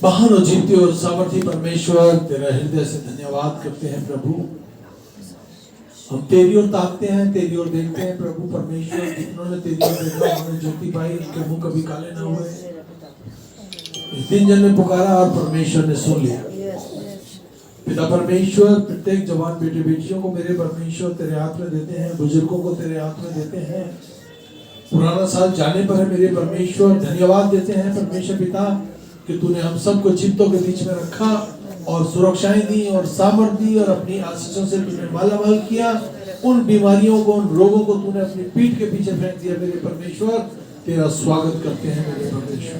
महान और जीवते और सामर्थी परमेश्वर, तेरा हृदय से धन्यवाद करते हैं प्रभु। हम तेरी ओर ताकते हैं, तेरी ओर देखते हैं प्रभु परमेश्वर। जिन्होंने तेरी ओर देखा उन्होंने ज्योति पाई, उनके मुंह कभी काले ना हुए। इस दिन जन ने पुकारा और परमेश्वर ने सुन लिया। पिता परमेश्वर, प्रत्येक जवान बेटे बेटियों को मेरे परमेश्वर तेरे हाथ में देते हैं, बुजुर्गों को तेरे हाथ में देते हैं। पुराना साल जाने पर है मेरे परमेश्वर, धन्यवाद देते हैं परमेश्वर पिता कि तूने हम सबको चित्तों के बीच में रखा और सुरक्षाएं दी और सामर्थ्य दी और अपनी आशीषों से तूने मालामाल किया। उन बीमारियों को, उन रोगों को तूने अपनी पीठ के पीछे फेंक दिया मेरे परमेश्वर। तेरा स्वागत करते हैं मेरे परमेश्वर।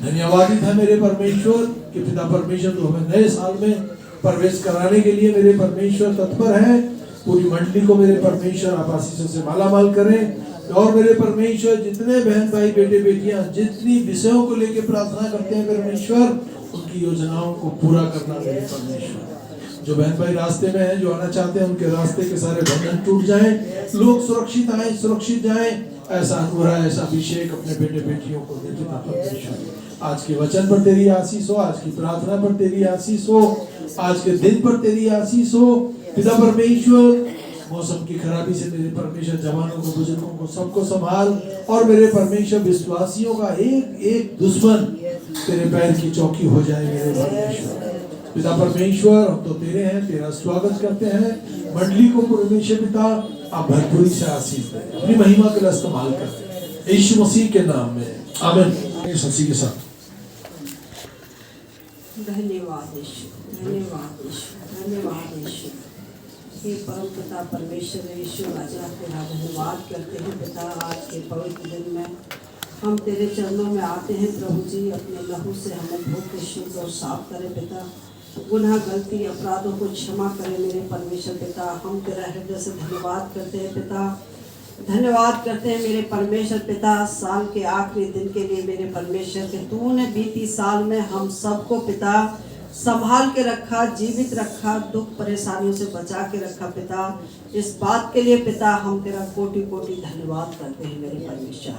धन्यवादित है मेरे परमेश्वर कि पिता परमेश्वर तू हमें नए साल में प्रवेश कराने के लिए मेरे परमेश्वर तत्पर है। पूरी मंडली को मेरे परमेश्वर आप आशीषों से मालामाल करें। और मेरे परमेश्वर, जितने बहन भाई बेटे बेटियां जितनी विषयों को लेकर प्रार्थना करते हैं परमेश्वर, उनकी योजनाओं को पूरा करना मेरे परमेश्वर। जो बहन भाई रास्ते में हैं, जो आना चाहते हैं, उनके रास्ते के सारे बंधन टूट जाएं, लोग सुरक्षित आए, सुरक्षित जाएं। ऐसा अनुग्रह, ऐसा अभिषेक अपने बेटे बेटियों को दे पिता परमेश्वर। आज के वचन पर तेरी आशीष हो, आज की प्रार्थना पर तेरी आशीष हो, आज के दिन पर तेरी आशीष हो पिता परमेश्वर। मौसम की खराबी से मेरे परमेश्वर जवानों को, बुजुर्गों को, सबको संभाल। और मेरे परमेश्वर विश्वासियों का एक एक दुश्मन तेरे पैर की चौकी हो जाए मेरे परमेश्वर। पिता परमेश्वर, हम तो तेरे हैं, तेरा स्वागत करते हैं। मंडली को परमेश्वर पिता आप भरपूरी से आशीष दें, अपनी महिमा के लिए इस्तेमाल करते हैं यीशु मसीह के नाम में, आमीन। सच्ची के साथ धन्यवाद यीशु, धन्यवाद यीशु, धन्यवाद यीशु। हे परम पिता परमेश्वर यीशु राजा, तेरा धन्यवाद करते हैं पिता। आज के पवित्र दिन में हम तेरे चरणों में आते हैं प्रभु जी। अपने लहू से हमें धो के शुद्ध और साफ करें पिता। गुनाह, गलती, अपराधों को क्षमा करें मेरे परमेश्वर पिता। हम तेरा हृदय से धन्यवाद करते हैं पिता। धन्यवाद करते हैं मेरे परमेश्वर पिता, साल के आखिरी दिन के लिए मेरे परमेश्वर के तूने बीती साल में हम सबको पिता संभाल के रखा, जीवित रखा, दुख परेशानियों से बचा के रखा पिता। इस बात के लिए पिता हम तेरा कोटि कोटि धन्यवाद करते हैं मेरे परमेश्वर।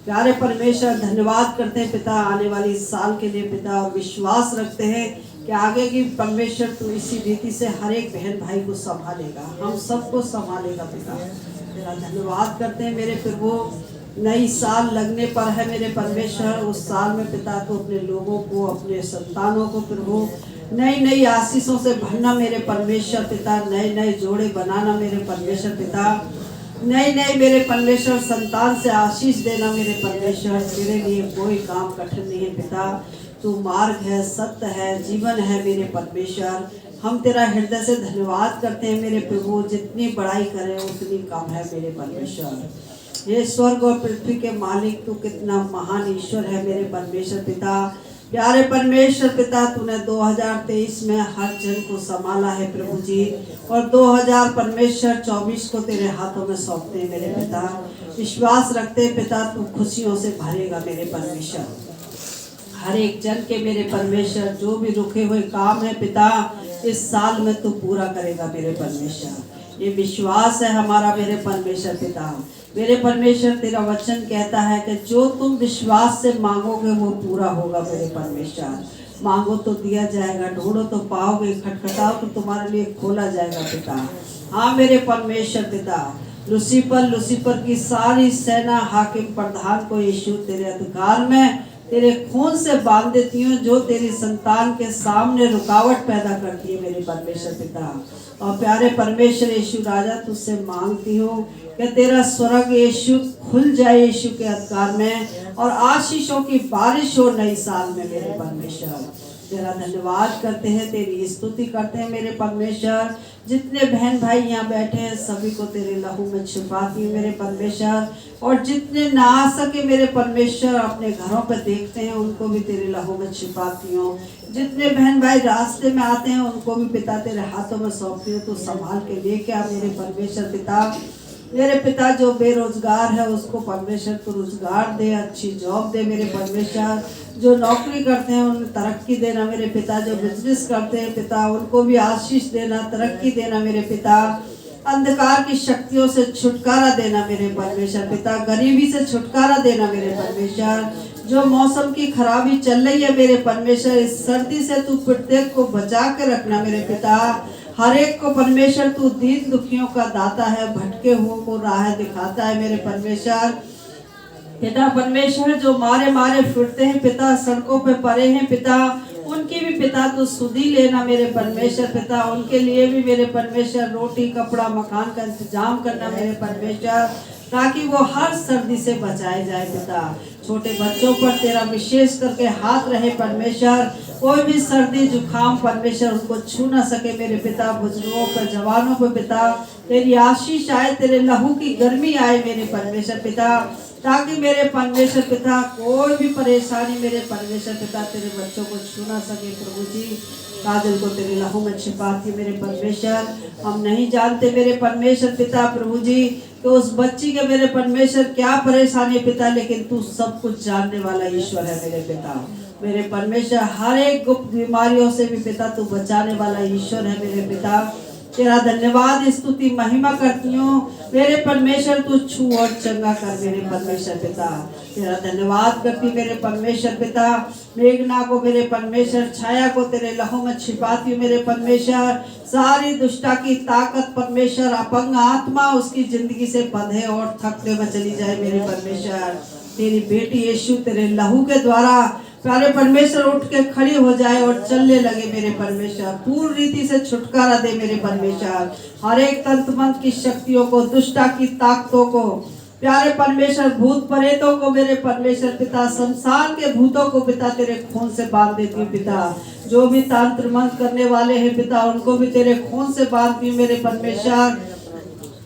प्यारे परमेश्वर, धन्यवाद करते हैं पिता आने वाली साल के लिए पिता। और विश्वास रखते हैं कि आगे की परमेश्वर तू इसी रीति से हर एक बहन भाई को संभालेगा, हम सबको संभालेगा पिता। तेरा धन्यवाद करते हैं मेरे प्रभु। नई साल लगने पर है मेरे परमेश्वर। उस साल में पिता तो अपने लोगों को, अपने संतानों को प्रभु नई नई आशीषों से भरना मेरे परमेश्वर पिता। नए नए जोड़े बनाना मेरे परमेश्वर पिता। नए नए मेरे परमेश्वर संतान से आशीष देना मेरे परमेश्वर। तेरे लिए कोई काम कठिन नहीं है पिता। तू मार्ग है, सत्य है, जीवन है मेरे परमेश्वर। हम तेरा हृदय से धन्यवाद करते हैं मेरे प्रभु। जितनी बड़ाई करें उतनी कम है मेरे परमेश्वर। ये स्वर्ग और पृथ्वी के मालिक तू कितना महान ईश्वर है मेरे परमेश्वर पिता। प्यारे परमेश्वर पिता, तूने 2023 में हर जन को संभाला है प्रभु जी। और 2024 को तेरे हाथों में सौंपते हैं मेरे पिता। विश्वास रखते पिता तू खुशियों से भरेगा मेरे परमेश्वर। हर एक जन के मेरे परमेश्वर जो भी रुके हुए काम है पिता, इस साल में तू पूरा करेगा मेरे परमेश्वर। ये विश्वास है हमारा मेरे परमेश्वर पिता। मेरे परमेश्वर, तेरा वचन कहता है कि जो तुम विश्वास से मांगोगे वो पूरा होगा मेरे परमेश्वर। मांगो तो दिया जाएगा, ढूंढो तो पाओगे, खटखटाओ तो तुम्हारे लिए खोला जाएगा पिता। हाँ मेरे परमेश्वर पिता, लूसीफर की सारी सेना, हाकिम, प्रधान को यीशु तेरे अधिकार में, तेरे खून से बांध देती हूँ, जो तेरी संतान के सामने रुकावट पैदा करती है मेरे परमेश्वर पिता। और प्यारे परमेश्वर यीशु राजा, तुझसे मांगती हूँ कि तेरा स्वर्ग यीशु खुल जाए यीशु के अधिकार में, और आशीषों की बारिश हो नई साल में मेरे परमेश्वर। तेरा धन्यवाद करते हैं, तेरी स्तुति करते हैं मेरे परमेश्वर। जितने बहन भाई यहाँ बैठे हैं सभी को तेरे लहू में छिपाती हूँ मेरे परमेश्वर। और जितने ना आ सके मेरे परमेश्वर अपने घरों पर देखते हैं उनको भी तेरे लहू में छिपाती हूँ। जितने बहन भाई रास्ते में आते हैं उनको भी पिता तेरे हाथों में सौंपती हूँ। तो संभाल के लेके आ मेरे परमेश्वर पिता। मेरे पिता जो बेरोजगार है उसको परमेश्वर को रोजगार दे, अच्छी जॉब दे मेरे परमेश्वर। जो नौकरी करते हैं उन्हें तरक्की देना मेरे पिता। जो बिजनेस करते हैं पिता उनको भी आशीष देना, तरक्की देना मेरे पिता। अंधकार की शक्तियों से छुटकारा देना मेरे परमेश्वर पिता। गरीबी से छुटकारा देना मेरे परमेश्वर। जो मौसम की खराबी चल रही है मेरे परमेश्वर, इस सर्दी से तू प्रत्येक को बचा के रखना मेरे पिता। हर एक को परमेश्वर तू दीन दुखियों का दाता है, भटके हुओं को राह दिखाता है मेरे परमेश्वर। पिता परमेश्वर जो मारे मारे फिरते हैं पिता, सड़कों पे पड़े हैं पिता, उनकी भी पिता तो सुधी लेना मेरे परमेश्वर पिता। उनके लिए भी मेरे परमेश्वर रोटी कपड़ा मकान का इंतजाम करना मेरे परमेश्वर, ताकि वो हर सर्दी से बचाए जाए पिता। छोटे बच्चों पर तेरा विशेष करके हाथ रहे परमेश्वर, कोई भी सर्दी जुकाम परमेश्वर उनको छू न सके मेरे पिता। बुजुर्गों पर जवानों पर पिता तेरी आशीष आए, तेरे लहू की गर्मी आए मेरे परमेश्वर पिता, ताकि मेरे परमेश्वर पिता कोई भी परेशानी मेरे परमेश्वर पिता तेरे बच्चों को छू ना सके प्रभु जी। काजल को तेरे लहू में छिपाती मेरे परमेश्वर, हम नहीं जानते मेरे परमेश्वर पिता प्रभु जी कि उस बच्ची के मेरे परमेश्वर क्या परेशानी पिता, लेकिन तू सब कुछ जानने वाला ईश्वर है मेरे पिता। मेरे परमेश्वर हर एक गुप्त बीमारियों से भी पिता तू बचाने वाला ईश्वर है मेरे पिता। तेरा धन्यवाद स्तुति महिमा करती हूँ मेरे परमेश्वर, तू छू और चंगा कर मेरे परमेश्वर पिता। तेरा धन्यवाद करती मेरे परमेश्वर पिता। मेघना को मेरे परमेश्वर, छाया को तेरे लहू में छिपाती हूँ मेरे परमेश्वर। सारी दुष्टा की ताकत परमेश्वर, अपंग आत्मा उसकी जिंदगी से बंधे और थकने में चली जाए मेरे परमेश्वर। तेरी बेटी यीशु तेरे लहू के द्वारा प्यारे परमेश्वर उठ के खड़ी हो जाए और चलने लगे मेरे परमेश्वर। पूर्ण रीति से छुटकारा दे मेरे परमेश्वर, हर एक तंत्र मंत्र की शक्तियों को, दुष्टा की ताकतों को प्यारे परमेश्वर, भूत प्रेतों को मेरे परमेश्वर पिता, संसार के भूतों को पिता तेरे खून से बांध देती हूँ पिता। जो भी तंत्र मंत्र करने वाले हैं पिता, उनको भी तेरे खून से बांधती हूँ मेरे परमेश्वर।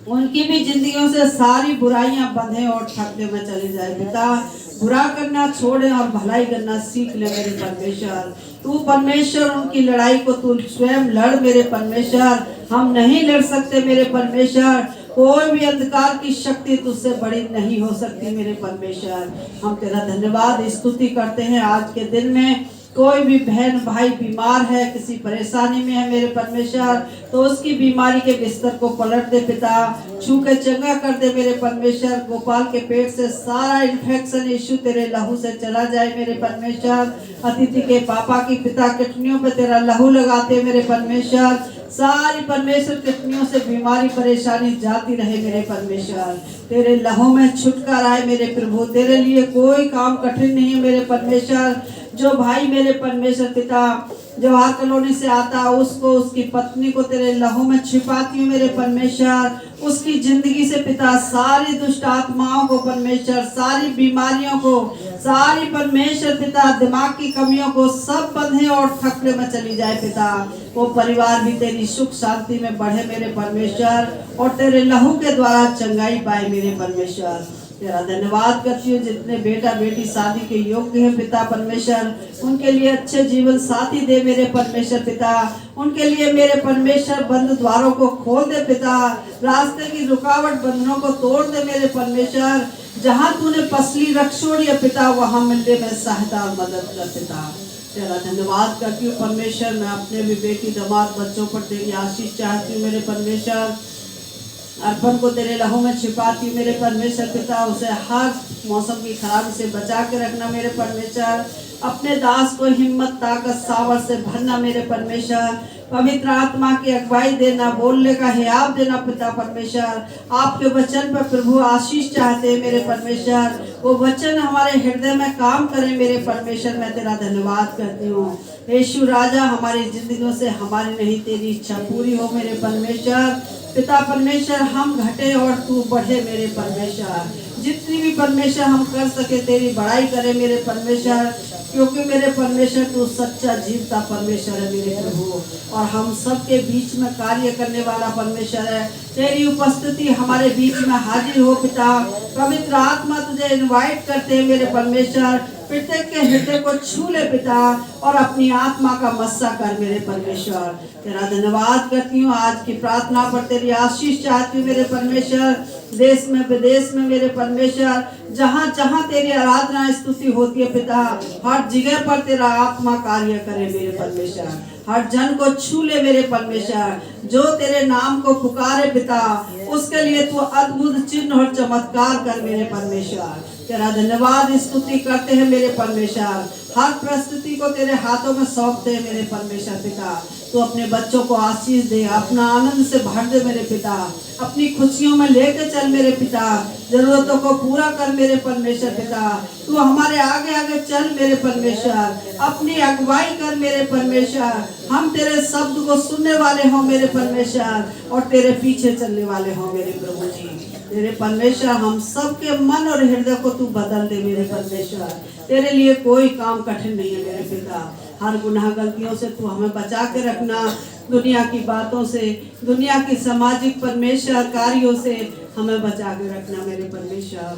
उनकी भी जिंदगियों से सारी बुराइयां बंधे और ठगने में चली जाए पिता। बुरा करना छोड़े और भलाई करना सीख ले मेरे परमेश्वर। तू परमेश्वर उनकी लड़ाई को तू स्वयं लड़ मेरे परमेश्वर, हम नहीं लड़ सकते मेरे परमेश्वर। कोई भी अंधकार की शक्ति तुझसे बड़ी नहीं हो सकती मेरे परमेश्वर। हम तेरा धन्यवाद स्तुति करते हैं आज के दिन में। कोई भी बहन भाई बीमार है, किसी परेशानी में है मेरे परमेश्वर, तो उसकी बीमारी के बिस्तर को पलट दे पिता, छू के चंगा कर दे मेरे परमेश्वर। गोपाल के पेट से सारा इन्फेक्शन यीशु तेरे लहू से चला जाए मेरे परमेश्वर। अतिथि के पापा की पिता किडनियों पे तेरा लहू लगाते मेरे परमेश्वर। सारी परमेश्वर किडनियों से बीमारी परेशानी जाती रहे मेरे परमेश्वर। तेरे लहू में छुटकारा आए मेरे प्रभु, तेरे लिए कोई काम कठिन नहीं है मेरे परमेश्वर। जो भाई मेरे परमेश्वर पिता जवाहर कॉलोनी से आता है, उसको उसकी पत्नी को तेरे लहू में छिपाती हूँ मेरे परमेश्वर। उसकी जिंदगी से पिता सारी दुष्ट आत्माओं को परमेश्वर, सारी बीमारियों को, सारी परमेश्वर पिता दिमाग की कमियों को सब बंधे और थकने में चली जाए पिता। वो परिवार भी तेरी सुख शांति में बढ़े मेरे परमेश्वर, और तेरे लहू के द्वारा चंगाई पाए मेरे परमेश्वर। तेरा धन्यवाद करती हूँ जितने बेटा बेटी शादी के योग्य हैं पिता परमेश्वर, उनके लिए अच्छे जीवन साथी दे मेरे परमेश्वर पिता। उनके लिए मेरे परमेश्वर बंद द्वारों को खोल दे पिता, रास्ते की रुकावट बंधनों को तोड़ दे मेरे परमेश्वर। जहाँ तूने पसली रख छोड़ी है पिता, वहाँ मिलने में सहायता और मदद कर पिता। तेरा धन्यवाद करती हूँ परमेश्वर। मैं अपने भी बेटी दामाद बच्चों पर तेरी आशीष चाहती हूँ मेरे परमेश्वर। अर्पण को तेरे लहू में छिपाती मेरे परमेश्वर पिता, उसे हर मौसम की खराबी से बचा के रखना मेरे परमेश्वर। अपने दास को हिम्मत ताकत सावर से भरना मेरे परमेश्वर। पवित्र आत्मा की अगुवाई देना, बोलने का हियाव देना पिता परमेश्वर। आपके वचन पर प्रभु आशीष चाहते हैं मेरे परमेश्वर। वो वचन हमारे हृदय में काम करे मेरे परमेश्वर। मैं तेरा धन्यवाद करती हूँ यीशु राजा। हमारी जिंदगियों से हमारी नहीं तेरी इच्छा पूरी हो मेरे परमेश्वर पिता परमेश्वर। हम घटे और तू बढ़े मेरे परमेश्वर। जितनी भी परमेश्वर हम कर सके तेरी बड़ाई करे मेरे परमेश्वर, क्योंकि मेरे परमेश्वर तू सच्चा जीवता परमेश्वर है मेरे प्रभु, और हम सबके बीच में कार्य करने वाला परमेश्वर है। तेरी उपस्थिति हमारे बीच में हाजिर हो पिता। पवित्र आत्मा तुझे इनवाइट करते हैं मेरे परमेश्वर। प्रत्येक के हृदय को छू ले पिता, और अपनी आत्मा का मस्सा कर मेरे परमेश्वर। तेरा धन्यवाद करती हूँ आज की प्रार्थना पर तेरी आशीष चाहती हूँ मेरे परमेश्वर। देश में विदेश में मेरे परमेश्वर, जहाँ जहाँ तेरी आराधना स्तुति होती है पिता, हर जगह पर तेरा आत्मा कार्य करे मेरे परमेश्वर। हर जन को छू ले मेरे परमेश्वर। जो तेरे नाम को पुकारे पिता, उसके लिए तू अद्भुत चिन्ह और चमत्कार कर मेरे परमेश्वर। तेरा धन्यवाद स्तुति करते हैं मेरे परमेश्वर। हर परिस्थिति को तेरे हाथों में सौंपते हैं मेरे परमेश्वर पिता। तू अपने बच्चों को आशीष दे, अपना आनंद से भर दे मेरे पिता। अपनी खुशियों में लेके चल मेरे पिता। जरूरतों को पूरा कर मेरे परमेश्वर पिता। तू हमारे आगे आगे चल मेरे परमेश्वर। अपनी अगुवाई कर मेरे परमेश्वर। हम तेरे शब्द को सुनने वाले हों मेरे परमेश्वर और तेरे पीछे चलने वाले हों मेरे प्रभु जी। मेरे परमेश्वर हम सबके मन और हृदय को तू बदल दे मेरे परमेश्वर। तेरे लिए कोई काम कठिन नहीं है मेरे पिता। हर गुनाह गलतियों से तू हमें बचा के रखना, दुनिया की बातों से, दुनिया की सामाजिक परमेश्वर कार्यों से हमें बचा के रखना मेरे परमेश्वर।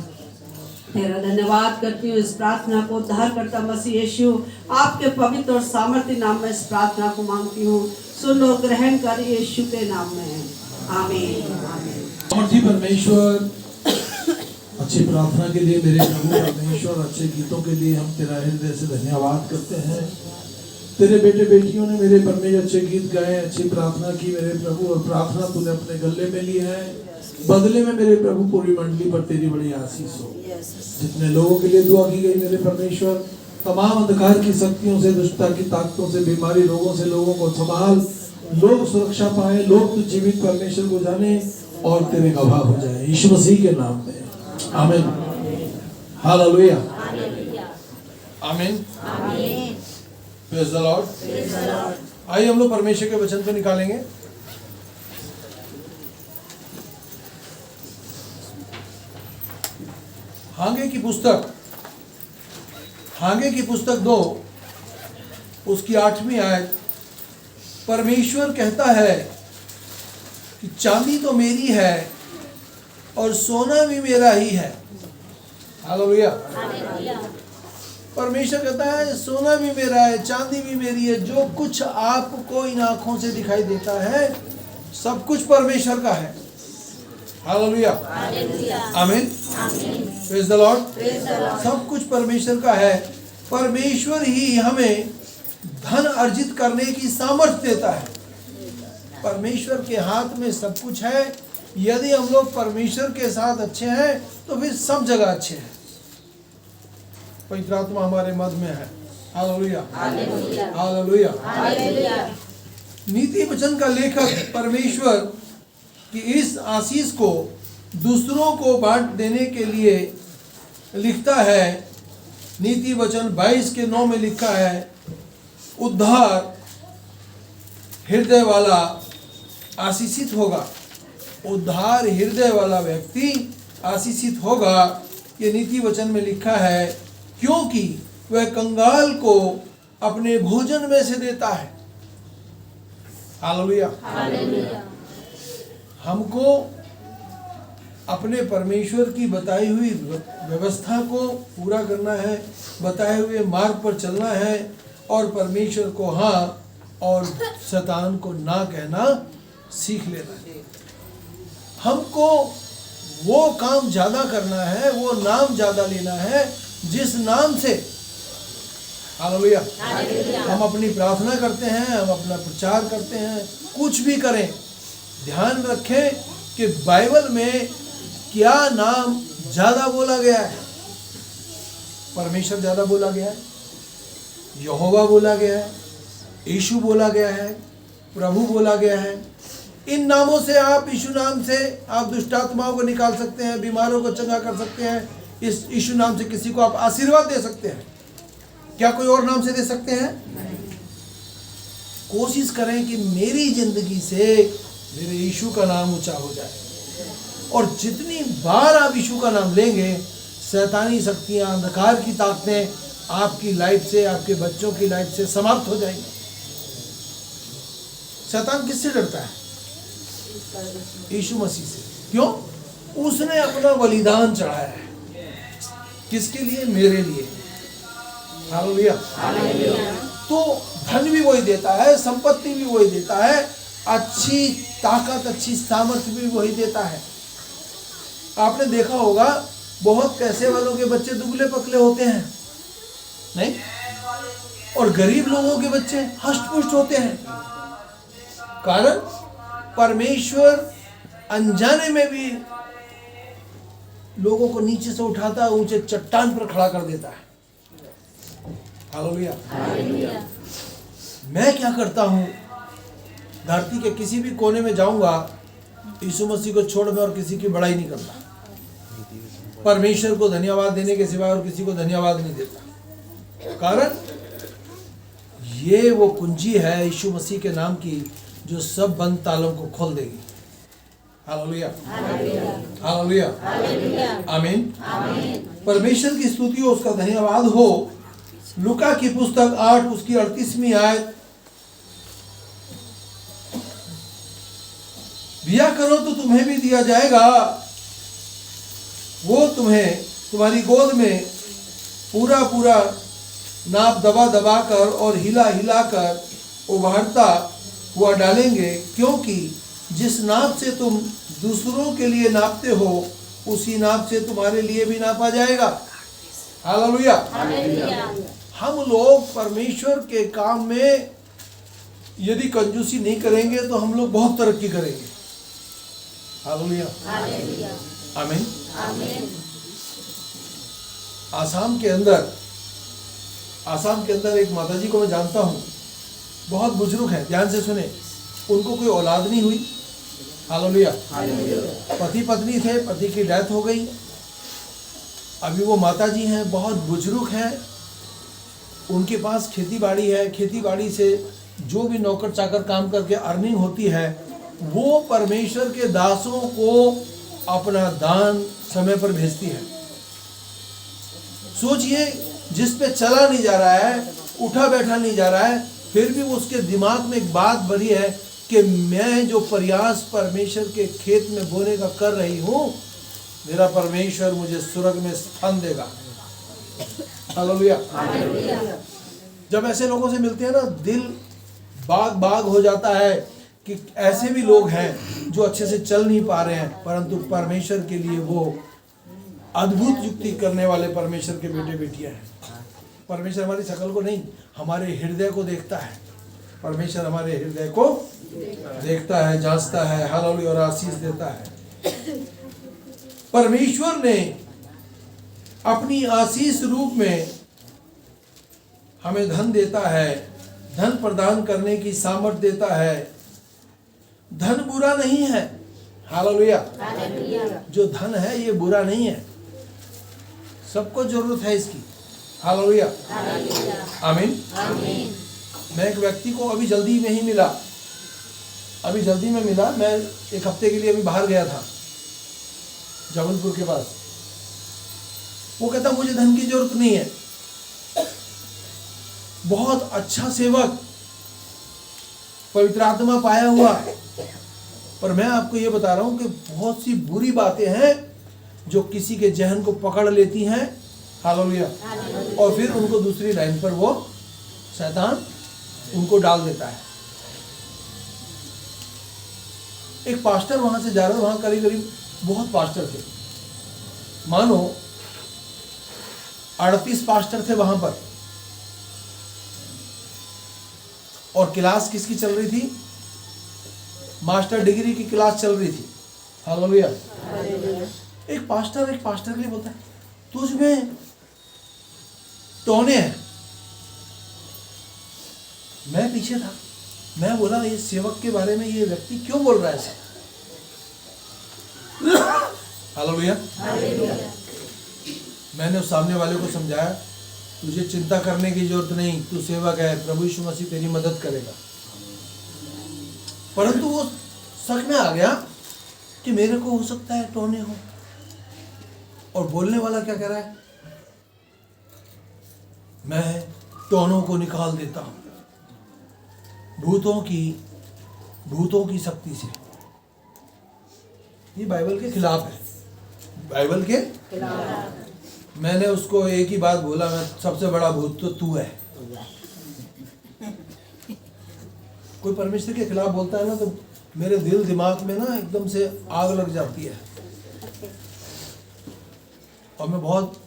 तेरा धन्यवाद करती हूँ। इस प्रार्थना को उद्धारकर्ता मसीह यीशु आपके पवित्र और सामर्थ्य नाम में इस प्रार्थना को मांगती हूँ। सुन और ग्रहण कर यीशु के नाम में, आमीन आमीन। सामर्थी परमेश्वर, अच्छी प्रार्थना के लिए मेरे प्रभु परमेश्वर, अच्छे गीतों के लिए हम तेरा हृदय से धन्यवाद करते हैं। तेरे बेटे बेटियों ने मेरे परमेश्वर अच्छे गीत गाए, अच्छी प्रार्थना की मेरे प्रभु, और प्रार्थना तूने अपने गले में ली है। बदले में मेरे प्रभु पूरी मंडली पर तेरी बड़ी आशीष हो। जितने लोगों के लिए दुआ की गई मेरे परमेश्वर, तमाम अंधकार की शक्तियों से, दुष्टता की ताकतों से, बीमारी रोगों से लोगों को संभाल, लोग सुरक्षा पाए, लोग तो जीवित परमेश्वर को जाने और तेरे गवाह हो जाए, यीशु मसीह के नाम में, आमीन। हालेलुया, आमीन, प्रेज़ द लॉर्ड। आइए हम लोग परमेश्वर के वचन को निकालेंगे। हागे की पुस्तक 2 उसकी 8वीं आयत। परमेश्वर कहता है कि चांदी तो मेरी है और सोना भी मेरा ही है। हालेलुया। परमेश्वर कहता है सोना भी मेरा है, चांदी भी मेरी है। जो कुछ आपको इन आंखों से दिखाई देता है सब कुछ परमेश्वर का है। हालेलुया, आमीन, प्रेज़ द लॉर्ड। सब कुछ परमेश्वर का है। परमेश्वर ही हमें धन अर्जित करने की सामर्थ्य देता है। परमेश्वर के हाथ में सब कुछ है। यदि हम लोग परमेश्वर के साथ अच्छे हैं तो फिर सब जगह अच्छे हैं। पवित्र आत्मा हमारे मध्य में है। Hallelujah, hallelujah. नीति वचन का लेखक परमेश्वर की इस आशीष को दूसरों को बांट देने के लिए लिखता है। नीति वचन 22:9 में लिखा है, उद्धार हृदय वाला आशीषित होगा। उद्धार हृदय वाला व्यक्ति आशीषित होगा। ये नीति वचन में लिखा है, क्योंकि वह कंगाल को अपने भोजन में से देता है। हालेलुया। हमको अपने परमेश्वर की बताई हुई व्यवस्था को पूरा करना है, बताए हुए मार्ग पर चलना है और परमेश्वर को हाँ और शैतान को ना कहना सीख लेना है। हमको वो काम ज़्यादा करना है, वो नाम ज़्यादा लेना है जिस नाम से, हालेलुया, हम अपनी प्रार्थना करते हैं, हम अपना प्रचार करते हैं, कुछ भी करें, ध्यान रखें कि बाइबल में क्या नाम ज़्यादा बोला गया है। परमेश्वर ज़्यादा बोला गया है, यहोवा बोला गया है, यीशु बोला गया है, प्रभु बोला गया है। इन नामों से आप, यीशु नाम से आप दुष्ट आत्माओं को निकाल सकते हैं, बीमारों को चंगा कर सकते हैं। इस यीशु नाम से किसी को आप आशीर्वाद दे सकते हैं। क्या कोई और नाम से दे सकते हैं? कोशिश करें कि मेरी जिंदगी से मेरे यीशु का नाम ऊंचा हो जाए, और जितनी बार आप यीशु का नाम लेंगे, शैतानी शक्तियां, अंधकार की ताकतें आपकी लाइफ से, आपके बच्चों की लाइफ से समाप्त हो जाएंगी। शैतान किससे डरता है? यीशु मसीह से। क्यों? उसने अपना बलिदान चढ़ाया है। किसके लिए? मेरे लिए। हालेलुया। तो धन भी वही देता है, संपत्ति भी वही देता है, अच्छी ताकत, अच्छी सामर्थ्य भी वही देता है। आपने देखा होगा बहुत पैसे वालों के बच्चे दुबले पतले होते हैं, नहीं? और गरीब लोगों के बच्चे हष्ट-पुष्ट होते हैं। कारण परमेश्वर अनजाने में भी लोगों को नीचे से उठाता है, ऊंचे चट्टान पर खड़ा कर देता है। हालेलुया। मैं क्या करता हूं, धरती के किसी भी कोने में जाऊंगा, यीशु मसीह को छोड़ मैं और किसी की बड़ाई नहीं करता। परमेश्वर को धन्यवाद देने के सिवाय और किसी को धन्यवाद नहीं देता। कारण ये वो कुंजी है यीशु मसीह के नाम की, जो सब बंद तालों को खोल देगी। हालेलुया, हालेलुया, आमीन। परमेश्वर की स्तुति हो, उसका धन्यवाद हो। लूका की पुस्तक 8 उसकी 38वीं आयत, दिया करो तो तुम्हें भी दिया जाएगा, वो तुम्हें तुम्हारी गोद में पूरा पूरा नाप दबा दबा कर और हिला हिला कर उभारता हुआ डालेंगे, क्योंकि जिस नाप से तुम दूसरों के लिए नापते हो उसी नाप से तुम्हारे लिए भी नापा जाएगा। हालेलुया। हम लोग परमेश्वर के काम में यदि कंजूसी नहीं करेंगे तो हम लोग बहुत तरक्की करेंगे। हालेलुया, आमीन। आसाम के अंदर एक माताजी को मैं जानता हूँ, बहुत बुजुर्ग है, ध्यान से सुने। उनको कोई औलाद नहीं हुई। हालेलुया। पति पत्नी थे, पति की डेथ हो गई। अभी वो माताजी हैं, बहुत बुजुर्ग हैं। उनके पास खेती बाड़ी है, खेती बाड़ी से जो भी नौकर चाकर काम करके अर्निंग होती है, वो परमेश्वर के दासों को अपना दान समय पर भेजती है। सोचिए, जिस पे चला नहीं जा रहा है, उठा बैठा नहीं जा रहा है, फिर भी उसके दिमाग में एक बात बनी है कि मैं जो प्रयास परमेश्वर के खेत में बोने का कर रही हूँ, मेरा परमेश्वर मुझे स्वर्ग में स्थान देगा। हालेलुया। जब ऐसे लोगों से मिलते हैं ना, दिल बाग बाग हो जाता है कि ऐसे भी लोग हैं जो अच्छे से चल नहीं पा रहे हैं, परंतु परमेश्वर के लिए वो अद्भुत युक्ति करने वाले परमेश्वर के बेटे बेटियां हैं। परमेश्वर हमारी शकल को नहीं, हमारे हृदय को देखता है। परमेश्वर हमारे हृदय को देखता है, जांचता है। हालेलुया, और आशीष देता है। परमेश्वर ने अपनी आशीष रूप में हमें धन देता है, धन प्रदान करने की सामर्थ्य देता है। धन बुरा नहीं है। हालेलुया। जो धन है ये बुरा नहीं है, सबको जरूरत है इसकी। हालेलुया, आमीन। मैं एक व्यक्ति को अभी जल्दी में मिला। मैं एक हफ्ते के लिए अभी बाहर गया था, जबलपुर के पास। वो कहता मुझे धन की जरूरत नहीं है। बहुत अच्छा सेवक, पवित्र आत्मा पाया हुआ। पर मैं आपको ये बता रहा हूं कि बहुत सी बुरी बातें हैं जो किसी के जहन को पकड़ लेती हैं। हालेलुया। और फिर उनको दूसरी लाइन पर वो शैतान उनको डाल देता है। एक पास्टर वहां से जा रहा था, वहां करीब करीब बहुत पास्टर थे, मानो 38 पास्टर थे वहां पर। और क्लास किसकी चल रही थी? मास्टर डिग्री की क्लास चल रही थी। हालेलुया। एक पास्टर के लिए बोलता है, तुझ में टोने हैं। मैं पीछे था, मैं बोला ये सेवक के बारे में ये व्यक्ति क्यों बोल रहा है ऐसा? हालेलुया। मैंने उस सामने वाले को समझाया, तुझे चिंता करने की जरूरत नहीं, तू सेवक है, प्रभु यीशु मसीह तेरी मदद करेगा। परंतु वो शक में आ गया कि मेरे को हो सकता है टोने हो। और बोलने वाला क्या कह रहा है? मैं टोनों को निकाल देता हूं भूतों की शक्ति से। ये बाइबल के खिलाफ है, बाइबल के खिलाफ। मैंने उसको एक ही बात बोला, मैं सबसे बड़ा भूत तो तू है। कोई परमेश्वर के खिलाफ बोलता है ना, तो मेरे दिल दिमाग में ना एकदम से आग लग जाती है। और मैं बहुत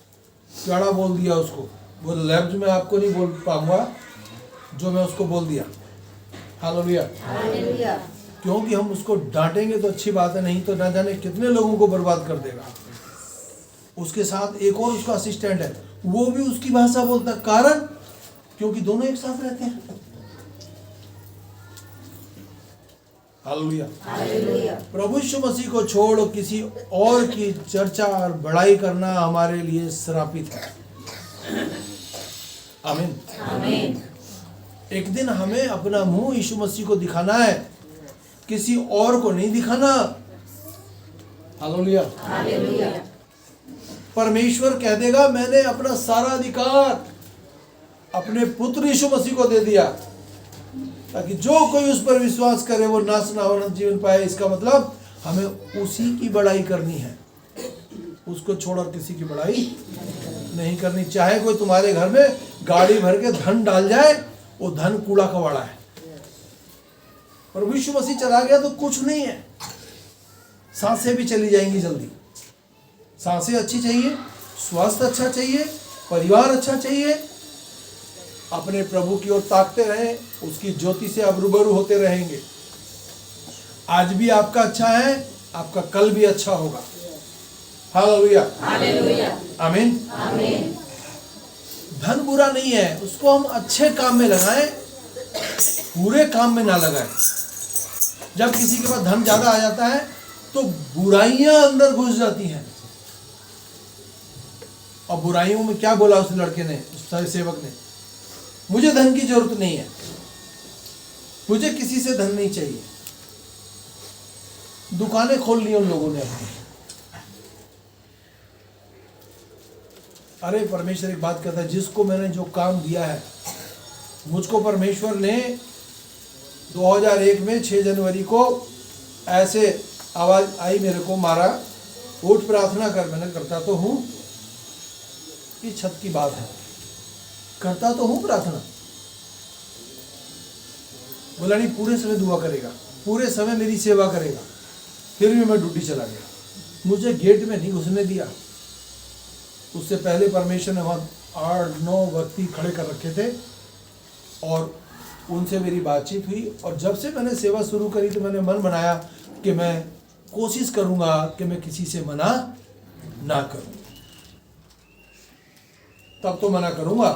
कड़ा बोल दिया उसको, वो लफ्ज में आपको नहीं बोल पाऊंगा जो मैं उसको बोल दिया। हालेलुया। क्योंकि हम उसको डांटेंगे तो अच्छी बात है, नहीं तो ना जाने कितने लोगों को बर्बाद कर देगा। उसके साथ एक और उसका असिस्टेंट है, वो भी उसकी भाषा बोलता है। कारण क्योंकि दोनों एक साथ रहते हैं। हालेलुया। प्रभु यीशु मसीह को छोड़ किसी और की चर्चा और बड़ाई करना हमारे लिए श्रापित है। आमीन। एक दिन हमें अपना मुंह यीशु मसीह को दिखाना है, किसी और को नहीं दिखाना। हालेलुया। परमेश्वर कह देगा मैंने अपना सारा अधिकार अपने पुत्र यीशु मसीह को दे दिया, ताकि जो कोई उस पर विश्वास करे वो नाश ना हो अनंत जीवन पाए। इसका मतलब हमें उसी की बड़ाई करनी है, उसको छोड़कर किसी की बड़ाई नहीं करनी। चाहे कोई तुम्हारे घर में गाड़ी भर के धन डाल जाए, वो धन कूड़ा कबाड़ा है। पर यीशु मसीह चला गया तो कुछ नहीं है। सांसें भी चली जाएंगी जल्दी। सांसें अच्छी चाहिए, स्वास्थ्य अच्छा चाहिए, परिवार अच्छा चाहिए। अपने प्रभु की ओर ताकते रहें, उसकी ज्योति से आप रूबरू होते रहेंगे। आज भी आपका अच्छा है, आपका कल भी अच्छा होगा। हालेलुया। आमीन। धन बुरा नहीं है, उसको हम अच्छे काम में लगाएं, बुरे काम में ना लगाएं। जब किसी के पास धन ज्यादा आ जाता है तो बुराइयां अंदर घुस जाती हैं। और बुराइयों में क्या बोला उस लड़के ने, उस सेवक ने, मुझे धन की जरूरत नहीं है, मुझे किसी से धन नहीं चाहिए। दुकानें खोल ली उन लोगों ने अपनी। अरे परमेश्वर एक बात कहता है, जिसको मैंने जो काम दिया है, मुझको परमेश्वर ने 2001 में 6 जनवरी को ऐसे आवाज आई मेरे को, मारा, उठ प्रार्थना कर। मैंने करता तो हूं, ये छत की बात है, करता तो हूं प्रार्थना। बोला नहीं पूरे समय दुआ करेगा, पूरे समय मेरी सेवा करेगा। फिर भी मैं ड्यूटी चला गया, मुझे गेट में नहीं घुसने दिया। उससे पहले परमेश्वर ने वहाँ 8-9 व्यक्ति खड़े कर रखे थे और उनसे मेरी बातचीत हुई। और जब से मैंने सेवा शुरू करी तो मैंने मन बनाया कि मैं कोशिश करूंगा कि मैं किसी से मना ना करूं। तब तो मना करूंगा।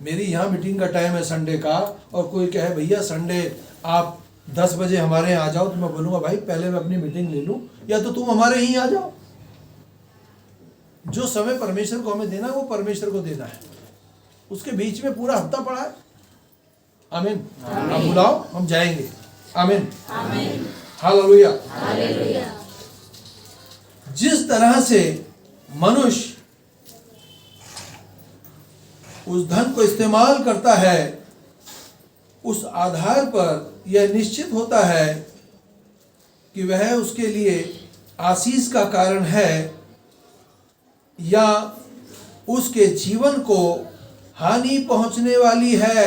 मेरी यहाँ मीटिंग का टाइम है संडे का, और कोई कहे भैया संडे आप 10 बजे हमारे यहाँ आ जाओ, तो मैं बोलूँगा भाई पहले मैं अपनी मीटिंग ले लूँ, या तो तुम हमारे ही आ जाओ। जो समय परमेश्वर को हमें देना है वो परमेश्वर को देना है। उसके बीच में पूरा हफ्ता पड़ा है। आमीन। आप बुलाओ, हम जाएंगे। आमीन। हालेलुया। जिस तरह से मनुष्य उस धन को इस्तेमाल करता है, उस आधार पर यह निश्चित होता है कि वह उसके लिए आशीष का कारण है या उसके जीवन को हानि पहुंचने वाली है।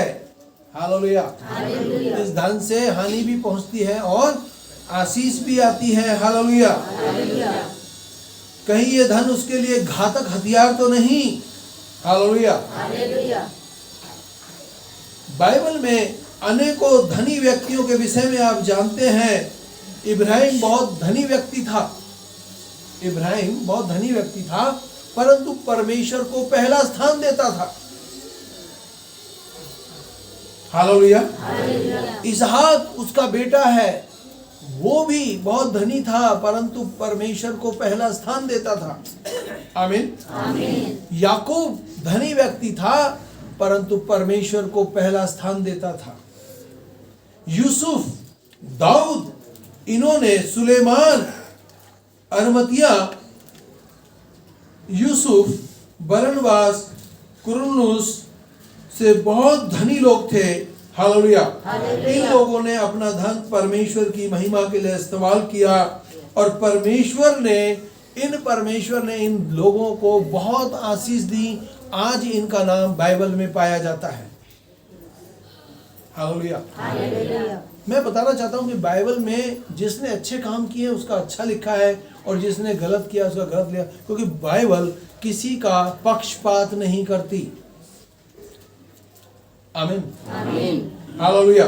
हालेलुया। इस धन से हानि भी पहुंचती है और आशीष भी आती है। हालेलुया। कहीं ये धन उसके लिए घातक हथियार तो नहीं। हालेलुया। बाइबल में अनेकों धनी व्यक्तियों के विषय में आप जानते हैं। इब्राहिम बहुत धनी व्यक्ति था। इब्राहिम बहुत धनी व्यक्ति था, परंतु परमेश्वर को पहला स्थान देता था। हालेलुया। इसहाक उसका बेटा है, वो भी बहुत धनी था, परंतु परमेश्वर को पहला स्थान देता था। आमीन। याकूब धनी व्यक्ति था, परंतु परमेश्वर को पहला स्थान देता था। यूसुफ, दाऊद, इन्होंने, सुलेमान, अरमतिया, यूसुफ, बरनबास, कुरनुस से बहुत धनी लोग थे। हालेलुया। इन लोगों ने अपना धन परमेश्वर की महिमा के लिए इस्तेमाल किया, और परमेश्वर ने इन लोगों को बहुत आशीष दी। आज इनका नाम बाइबल में पाया जाता है। हालेलुया। मैं बताना चाहता हूं कि बाइबल में जिसने अच्छे काम किए उसका अच्छा लिखा है, और जिसने गलत किया उसका गलत लिखा, क्योंकि बाइबल किसी का पक्षपात नहीं करती। आमीन। हालेलुया।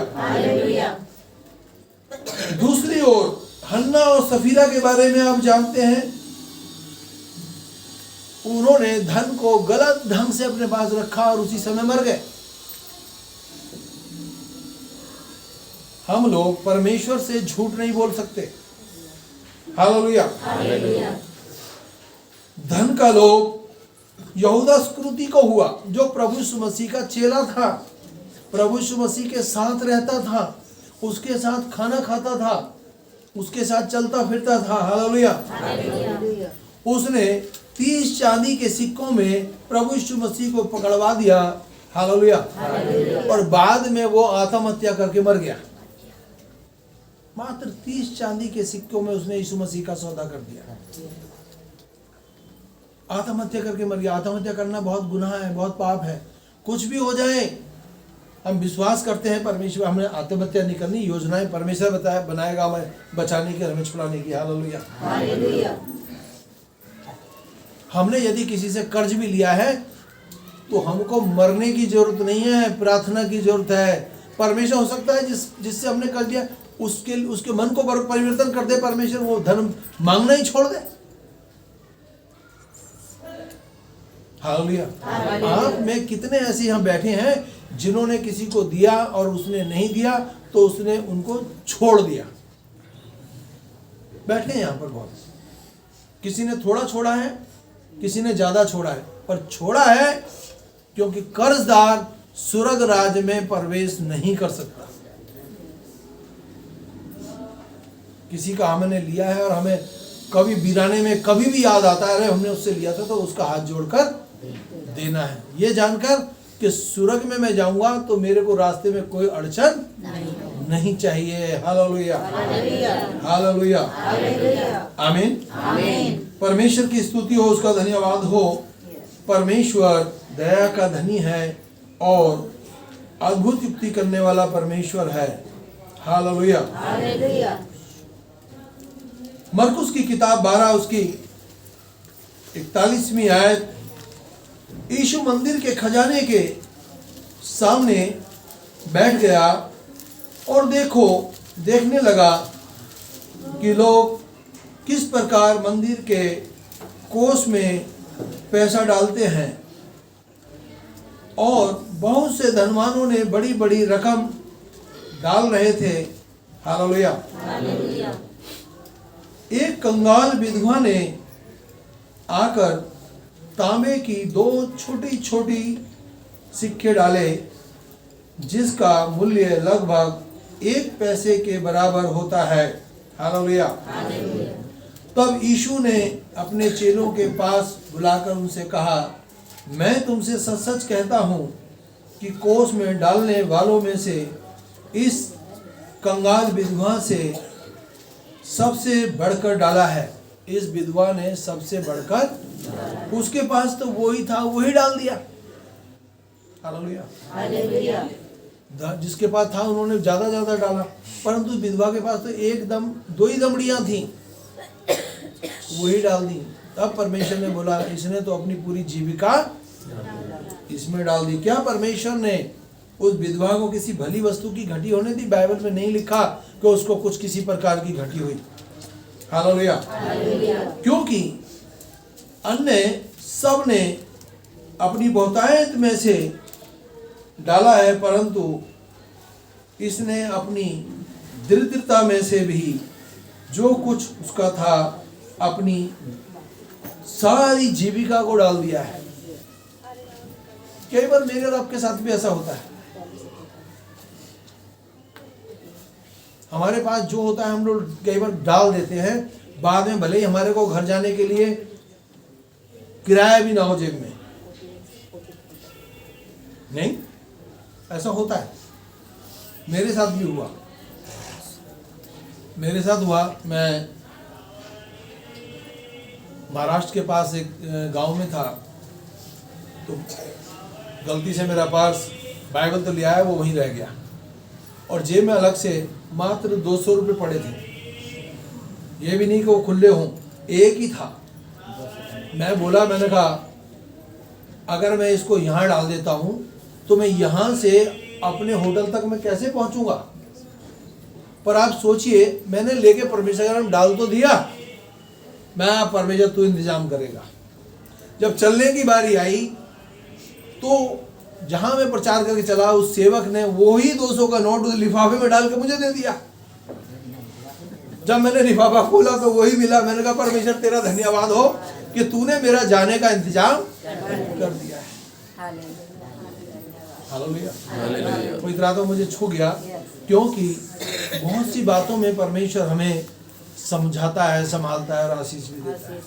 दूसरी ओर हन्ना और सफीरा के बारे में आप जानते हैं। उन्होंने धन को गलत ढंग से अपने पास रखा और उसी समय मर गए। हम लोग परमेश्वर से झूठ नहीं बोल सकते। हालेलुया। धन का लोभ यहूदा स्क्रूति को हुआ, जो प्रभु यीशु मसीह का चेला था, प्रभु यीशु मसीह के साथ रहता था, उसके साथ खाना खाता था, उसके साथ चलता फिरता था। हालेलुया। उसने 30 चांदी के सिक्कों में प्रभु यीशु मसीह को पकड़वा दिया। हालेलुया। और बाद में वो आत्महत्या करके मर गया। मात्र 30 चांदी के सिक्कों में उसने यीशु मसीह का सौदा कर दिया, आत्महत्या करके मर गया। आत्महत्या करना बहुत गुनाह है, बहुत पाप है। कुछ भी हो जाए, हम विश्वास करते हैं परमेश्वर, हमें आत्महत्या नहीं करनी। योजनाएं परमेश्वर बनाएगा हमें बचाने की, हमें छुड़ाने की। हालेलुया। हमने यदि किसी से कर्ज भी लिया है तो हमको मरने की जरूरत नहीं है, प्रार्थना की जरूरत है। परमेश्वर हो सकता है जिससे हमने कर्ज लिया उसके मन को परिवर्तन कर दे, परमेश्वर वो धन मांगना ही छोड़ दे। हालेलुया। आप में कितने ऐसे यहाँ बैठे हैं जिन्होंने किसी को दिया और उसने नहीं दिया तो उसने उनको छोड़ दिया। बैठे हैं यहाँ पर बहुत। किसी ने थोड़ा छोड़ा है, किसी ने ज्यादा छोड़ा है, पर छोड़ा है क्योंकि कर्जदार स्वर्ग राज्य में प्रवेश नहीं कर सकता। किसी का हमने लिया है और हमें कभी बिराने में कभी भी याद आता है, अरे हमने उससे लिया था, तो उसका हाथ जोड़कर देना है, ये जानकर कि स्वर्ग में मैं जाऊंगा तो मेरे को रास्ते में कोई अड़चन नहीं चाहिए। हालेलुया। हालेलुया। आमीन। परमेश्वर की स्तुति हो, उसका धन्यवाद हो। परमेश्वर दया का धनी है और अद्भुत युक्ति करने वाला परमेश्वर है। हालेलुया। मरकुस की किताब 12 उसकी 41वीं आयत, यीशु मंदिर के खजाने के सामने बैठ गया और देखने लगा कि लोग किस प्रकार मंदिर के कोष में पैसा डालते हैं, और बहुत से धनवानों ने बड़ी बड़ी रकम डाल रहे थे। हालेलुया। एक कंगाल विधवा ने आकर तांबे की 2 छोटी छोटी सिक्के डाले, जिसका मूल्य लगभग 1 पैसे के बराबर होता है। हालेलुया। तब यीशु ने अपने चेलों के पास बुलाकर उनसे कहा, मैं तुमसे सच सच कहता हूँ कि कोष में डालने वालों में से इस कंगाल विधवा से सबसे बढ़कर डाला है। इस विधवा ने सबसे बढ़कर, उसके पास तो वही था, वही डाल दिया। हालेलुया। जिसके पास था उन्होंने ज्यादा डाला, परंतु विधवा के पास तो 2 ही दमड़ियां थी, वही डाल दी। तब परमेश्वर ने बोला, इसने तो अपनी पूरी जीविका इसमें डाल दी। क्या परमेश्वर ने उस विधवा को किसी भली वस्तु की घटी होने दी? बाइबल में नहीं लिखा कि उसको कुछ किसी प्रकार की घटी हुई। हालेलुया। क्योंकि अन्य सब ने अपनी बहुतायत में से डाला है, परंतु इसने अपनी दरिद्रता में से भी जो कुछ उसका था, अपनी सारी जीविका को डाल दिया है। कई बार मेरे और आपके साथ भी ऐसा होता है। हमारे पास जो होता है हम लोग कई बार डाल देते हैं, बाद में भले ही हमारे को घर जाने के लिए किराया भी ना हो जेब में, नहीं, ऐसा होता है। मेरे साथ भी हुआ। मैं महाराष्ट्र के पास एक गांव में था, तो गलती से मेरा पर्स, बाइबल तो ले आया, वो वहीं रह गया, और जेब में अलग से मात्र 200 रुपये पड़े थे। ये भी नहीं कि वो खुले हों, एक ही था। मैंने कहा अगर मैं इसको यहाँ डाल देता हूँ तो मैं यहाँ से अपने होटल तक मैं कैसे पहुँचूँगा? पर आप सोचिए, मैंने लेके परमेश्वर डाल तो दिया, मैं परमेश्वर तू इंतजाम करेगा। जब चलने की बारी आई तो जहां मैं प्रचार करके चला, उस सेवक ने वही 200 का नोट उस लिफाफे में डाल के मुझे दे दिया। जब मैंने लिफाफा खोला तो वही मिला। मैंने कहा परमेश्वर तेरा धन्यवाद हो कि तूने मेरा जाने का इंतजाम कर दिया है। हालेलुया। तो इतना तो मुझे छू गया, क्योंकि बहुत सी बातों में परमेश्वर हमें समझाता है, संभालता है और आशीष भी देता है।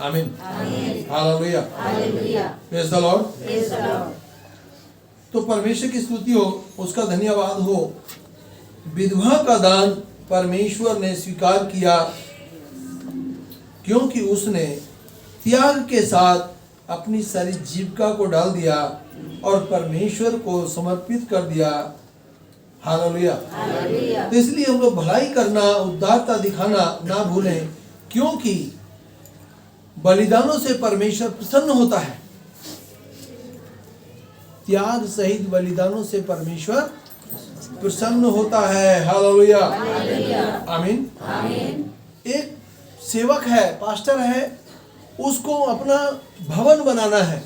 आमीन। हालेलुया। Praise the Lord. तो परमेश्वर की स्तुति हो, उसका धन्यवाद हो। विधवा का दान परमेश्वर ने स्वीकार किया, क्योंकि उसने त्याग के साथ अपनी सारी जीविका को डाल दिया और परमेश्वर को समर्पित कर दिया। हालेलुया। तो इसलिए हम लोग भलाई करना, उदारता दिखाना ना भूलें, क्योंकि बलिदानों से परमेश्वर प्रसन्न होता है। त्याग सहित बलिदानों से परमेश्वर प्रसन्न होता है। हालेलुया। आमीन। एक सेवक है, पास्टर है, उसको अपना भवन बनाना है।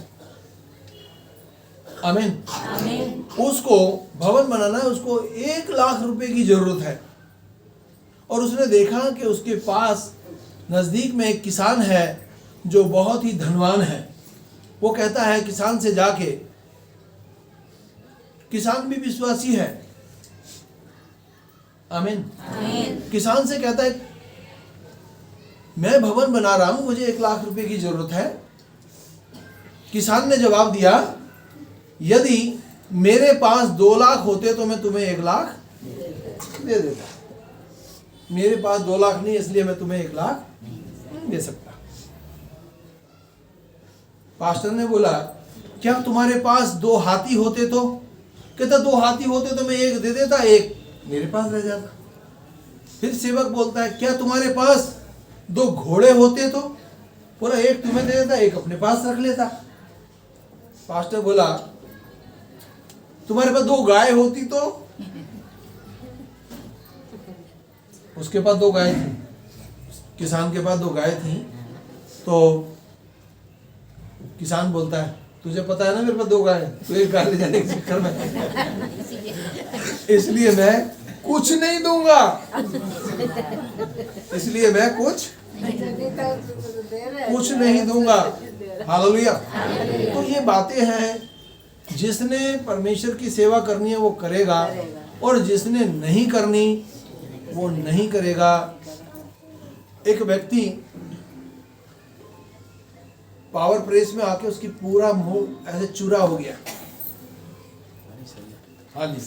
आमीन। उसको भवन बनाना है, उसको 1 लाख रुपए की जरूरत है। और उसने देखा कि उसके पास नजदीक में एक किसान है जो बहुत ही धनवान है। वो कहता है किसान से जाके, किसान भी विश्वासी है। आमीन। किसान से कहता है मैं भवन बना रहा हूं, मुझे 1 लाख रुपए की जरूरत है। किसान ने जवाब दिया, यदि मेरे पास 2 लाख होते तो मैं तुम्हें 1 लाख दे देता। मेरे पास 2 लाख नहीं, इसलिए मैं तुम्हें 1 लाख नहीं दे सकता। पास्टर ने बोला, क्या तुम्हारे पास 2 हाथी होते तो? कहता 2 हाथी होते तो मैं 1 दे देता, 1 मेरे पास रह जाता। फिर सेवक बोलता है, क्या तुम्हारे पास 2 घोड़े होते तो? बोला 1 तुम्हें दे देता, 1 अपने पास रख लेता। पास्टर बोला, तुम्हारे पास 2 गाय होती तो? उसके पास 2 गाय थी, किसान के पास 2 गाय थी। तो किसान बोलता है, तुझे पता है ना मेरे पास 2 गाय, तो 1 गाय ले जाने के चक्कर में इसलिए मैं कुछ नहीं दूंगा, इसलिए मैं कुछ नहीं दूंगा। हालेलुया। तो ये बातें हैं, जिसने परमेश्वर की सेवा करनी है वो करेगा, और जिसने नहीं करनी वो नहीं करेगा। एक व्यक्ति पावर प्रेस में आके उसकी पूरा मुंह ऐसे चूरा हो गया। हाँ जी।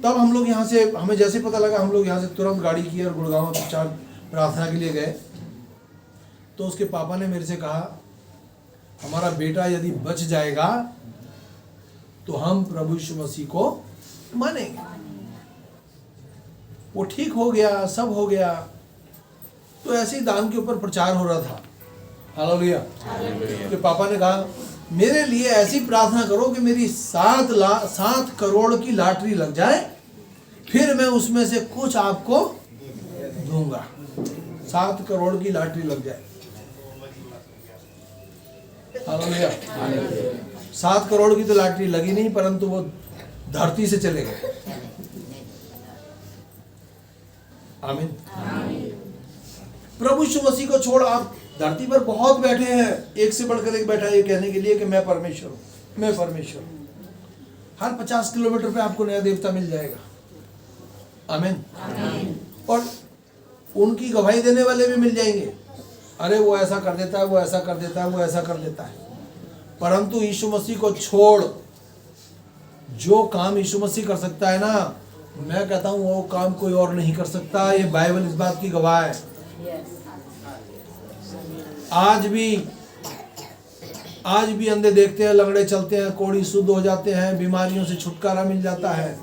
तब हम लोग यहाँ से, हमें जैसे पता लगा, हम लोग यहाँ से तुरंत गाड़ी की और गुड़गांव प्रचार प्रार्थना के लिए गए। तो उसके पापा ने मेरे से कहा, हमारा बेटा यदि बच जाएगा तो हम प्रभु यीशु मसीह को मानेंगे। वो ठीक हो गया, सब हो गया। तो ऐसे ही दान के ऊपर प्रचार हो रहा था। हालेलुया। तो पापा ने कहा, मेरे लिए ऐसी प्रार्थना करो कि मेरी 7 करोड़ की लॉटरी लग जाए, फिर मैं उसमें से कुछ आपको दूंगा। 7 करोड़ की लॉटरी लग जाए। हालेलुया। 7 करोड़ की तो लॉटरी लगी नहीं, परंतु वो धरती से चले गए। आमीन। प्रभु यीशु मसीह को छोड़ आप धरती पर बहुत बैठे हैं, एक से बढ़कर एक बैठा है ये कहने के लिए कि मैं परमेश्वर हूँ, मैं परमेश्वर हूँ। हर 50 किलोमीटर पे आपको नया देवता मिल जाएगा। आमीन। और उनकी गवाही देने वाले भी मिल जाएंगे, अरे वो ऐसा कर देता है, वो ऐसा कर देता है, वो ऐसा कर देता है। परंतु यीशु मसीह को छोड़ जो काम यीशु मसीह कर सकता है ना, मैं कहता हूँ वो काम कोई और नहीं कर सकता। ये बाइबल इस बात की गवाह है। आज भी अंधे देखते हैं, लंगड़े चलते हैं, कोढ़ी शुद्ध हो जाते हैं, बीमारियों से छुटकारा मिल जाता है।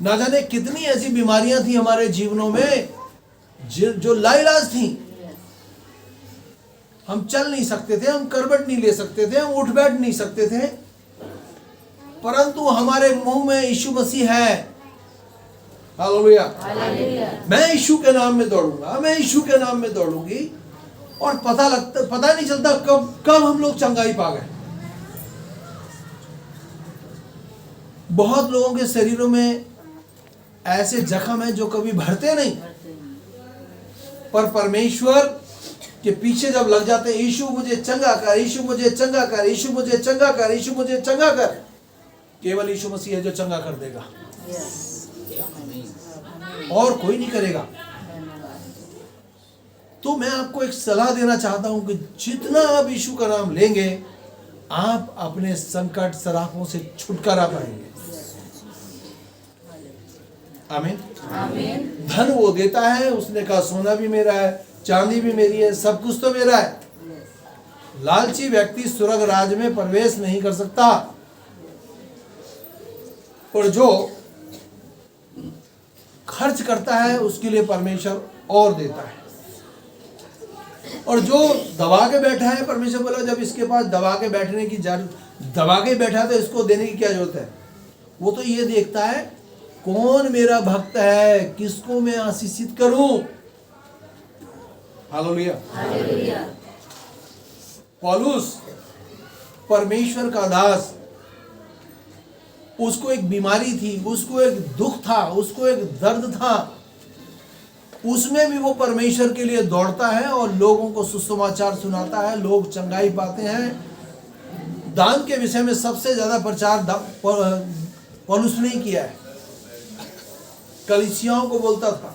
ना जाने कितनी ऐसी बीमारियां थी हमारे जीवनों में जो लाइलाज थी। हम चल नहीं सकते थे, हम करवट नहीं ले सकते थे, हम उठ बैठ नहीं सकते थे, परंतु हमारे मुंह में यीशु मसीह है। हालेलुया। मैं यीशु के नाम में दौड़ूंगा, मैं यीशु के नाम में दौड़ूंगी। और पता नहीं चलता कब हम लोग चंगाई पा गए। बहुत लोगों के शरीरों में ऐसे जख्म हैं जो कभी भरते नहीं, पर परमेश्वर के पीछे जब लग जाते हैं, यीशु मुझे चंगा कर, यीशु मुझे चंगा कर, यीशु मुझे चंगा कर, यीशु मुझे चंगा कर, केवल यीशु मसीह है जो चंगा कर देगा, और कोई नहीं करेगा। तो मैं आपको एक सलाह देना चाहता हूं कि जितना आप यीशु का नाम लेंगे, आप अपने संकट सरापों से छुटकारा पाएंगे। आमीन। धन वो देता है, उसने कहा सोना भी मेरा है, चांदी भी मेरी है, सब कुछ तो मेरा है। लालची व्यक्ति स्वर्ग राज में प्रवेश नहीं कर सकता, और जो खर्च करता है उसके लिए परमेश्वर और देता है। और जो दबा के बैठा है, परमेश्वर बोला जब इसके पास दबा के बैठने की दबा के बैठा तो इसको देने की क्या जरूरत है। वो तो ये देखता है कौन मेरा भक्त है, किसको मैं आशीषित करूं। हालेलुया। पौलुस परमेश्वर का दास, उसको एक बीमारी थी, उसको एक दुख था, उसको एक दर्द था, उसमें भी वो परमेश्वर के लिए दौड़ता है और लोगों को सुसमाचार सुनाता है, लोग चंगाई पाते हैं। दान के विषय में सबसे ज्यादा प्रचार पौलुस ने किया है, कलीसियाओं को बोलता था।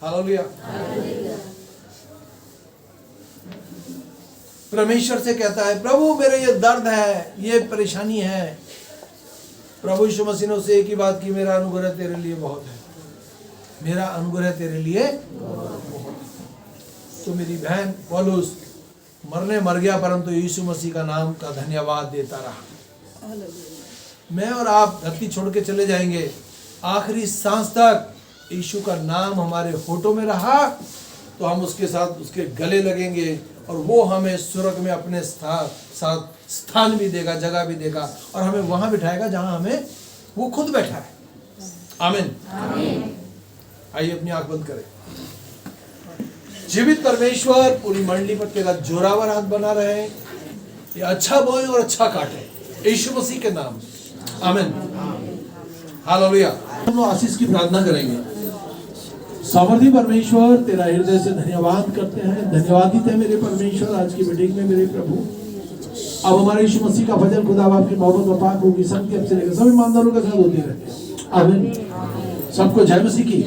हालेलुया। परमेश्वर से कहता है प्रभु मेरे ये दर्द है, ये परेशानी है। प्रभु यीशु मसीह ने उसे एक ही बात की, मेरा अनुग्रह तेरे लिए बहुत है, मेरा अनुग्रह तेरे लिए बहुत है। तो मेरी बहन पौलुस मर गया, परंतु यीशु मसीह का नाम का धन्यवाद देता रहा। मैं और आप धरती छोड़ के चले जाएंगे, आखिरी सांस तक यीशु का नाम हमारे होठों में रहा तो हम उसके साथ उसके गले लगेंगे, और वो हमें स्वर्ग में अपने साथ स्थान भी देगा, जगह भी देगा, और हमें वहां बिठाएगा जहां हमें वो खुद बैठा है। आमीन। आइए अपनी आंख बंद करें। जीवित परमेश्वर पूरी मंडली पर तेरा जोरावर हाथ बना रहे, ये अच्छा बोए और अच्छा काटे, यीशु मसीह के नाम। आमीन। हालेलुया। हम लोग आशीष की प्रार्थना करेंगे। सामर्थी परमेश्वर तेरा हृदय से धन्यवाद करते हैं, धन्यवादित है मेरे परमेश्वर आज की मीटिंग में मेरे प्रभु। अब हमारे यीशु मसीह का भजन खुदा बाप की मोहब्बत और पाक होगी, सब के अब से लेकर सभी ईमानदारों के साथ होती रहे। आमीन। सबको जय मसीह की।